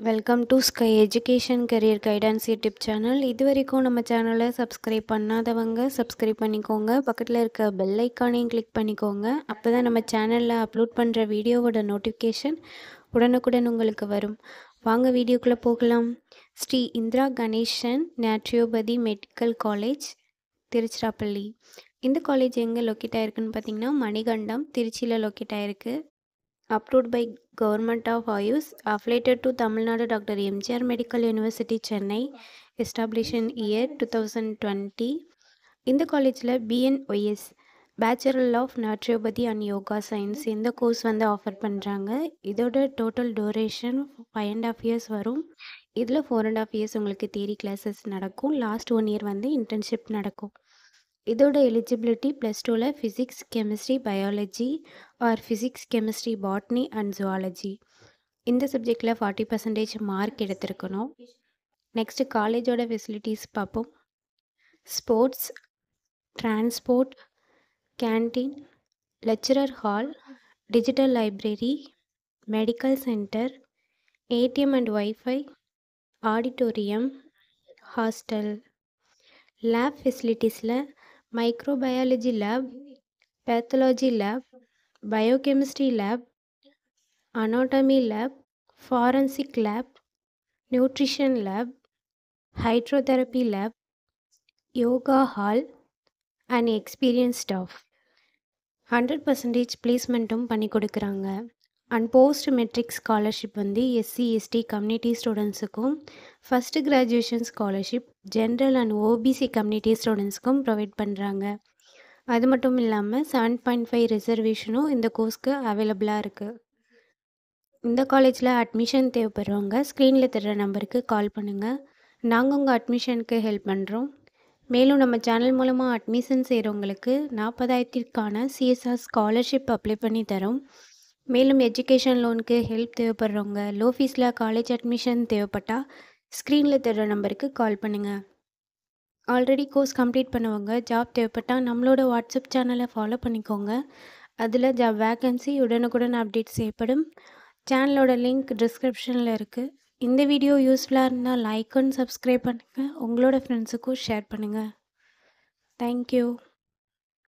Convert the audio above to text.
Welcome to sky education career guidance YouTube channel. இது வரைக்கும் நம்ம சேனலை சப்ஸ்கிரைப் பண்ணாதவங்க சப்ஸ்கிரைப் பண்ணிக்கோங்க. பக்கத்தில் இருக்க பெல் ஐக்கானையும் கிளிக் பண்ணிக்கோங்க. அப்போ தான் நம்ம சேனலில் அப்லோட் பண்ணுற வீடியோவோட நோட்டிஃபிகேஷன் உடனுக்குடன் உங்களுக்கு வரும். வாங்க வீடியோக்குள்ளே போகலாம். Shri Indira Ganesan naturopathy medical college, Tiruchirappalli. இந்த காலேஜ் எங்கே லொக்கேட் ஆகிருக்குன்னு பார்த்தீங்கன்னா மணிகண்டம், திருச்சியில் லொக்கேட் ஆகிருக்கு. Approved by Government of IUS, affiliated to Tamil Nadu Dr. MGR Medical University, Chennai, established in year 2020. இந்த காலேஜில் BNOS Bachelor of Naturopathy and Yoga Science இந்த கோர்ஸ் ஆஃபர் பண்ணுறாங்க. இதோட டோட்டல் டூரேஷன் 5.5 years வரும். இதில் 4.5 years உங்களுக்கு theory classes நடக்கும். Last 1 year internship நடக்கும். இதோட எலிஜிபிலிட்டி +2ல் physics, chemistry, biology or physics, chemistry, botany and zoology இந்த சப்ஜெக்டில் 40% மார்க் எடுத்திருக்கணும். நெக்ஸ்ட்டு காலேஜோட ஃபெசிலிட்டிஸ் பார்ப்போம். Sports, transport, canteen, lecturer hall, digital library, medical centre, ATM and wifi, auditorium, hostel. Lab ஃபெசிலிட்டிஸில் microbiology lab, pathology lab, biochemistry lab, anatomy lab, forensic lab, nutrition lab, hydrotherapy lab, yoga hall and experience staff. 100% பிளேஸ்மெண்ட்டும் பண்ணி கொடுக்குறாங்க. And post matric scholarship SC/ST community ஸ்டூடெண்ட்ஸுக்கும், first graduation scholarship general and OBC community ஸ்டூடெண்ட்ஸ்க்கும் provide பண்ணுறாங்க. அது மட்டும் இல்லாமல் 7.5 ரிசர்வேஷனும் இந்த கோர்ஸ்க்கு அவைலபிளாக இருக்குது. இந்த காலேஜில் அட்மிஷன் தேவைப்படுறவங்க ஸ்க்ரீனில் தர்ற நம்பருக்கு கால் பண்ணுங்கள். நாங்கள் உங்கள் அட்மிஷனுக்கு ஹெல்ப் பண்ணுறோம். மேலும் நம்ம சேனல் மூலமாக அட்மிஷன் செய்கிறவங்களுக்கு 40,000க்கான CSR ஸ்காலர்ஷிப் அப்ளை பண்ணி தரோம். மேலும் எஜுகேஷன் லோனுக்கு ஹெல்ப் தேவைப்படுறவங்க, லோ ஃபீஸில் காலேஜ் அட்மிஷன் தேவைப்பட்டால் ஸ்க்ரீனில் தர்ற நம்பருக்கு கால் பண்ணுங்கள். ஆல்ரெடி கோர்ஸ் கம்ப்ளீட் பண்ணவங்க ஜாப் தேவைப்பட்டால் நம்மளோட வாட்ஸ்அப் சேனலை ஃபாலோ பண்ணிக்கோங்க. அதில் ஜாப் வேக்கன்சி உடனுக்குடன் அப்டேட் செய்யப்படும். சேனலோட லிங்க் டிஸ்கிரிப்ஷனில் இருக்குது. இந்த வீடியோ யூஸ்ஃபுல்லாக இருந்தால் லைக் அண்ட் சப்ஸ்கிரைப் பண்ணுங்கள். உங்களோட ஃப்ரெண்ட்ஸுக்கும் ஷேர் பண்ணுங்கள். தேங்க்யூ.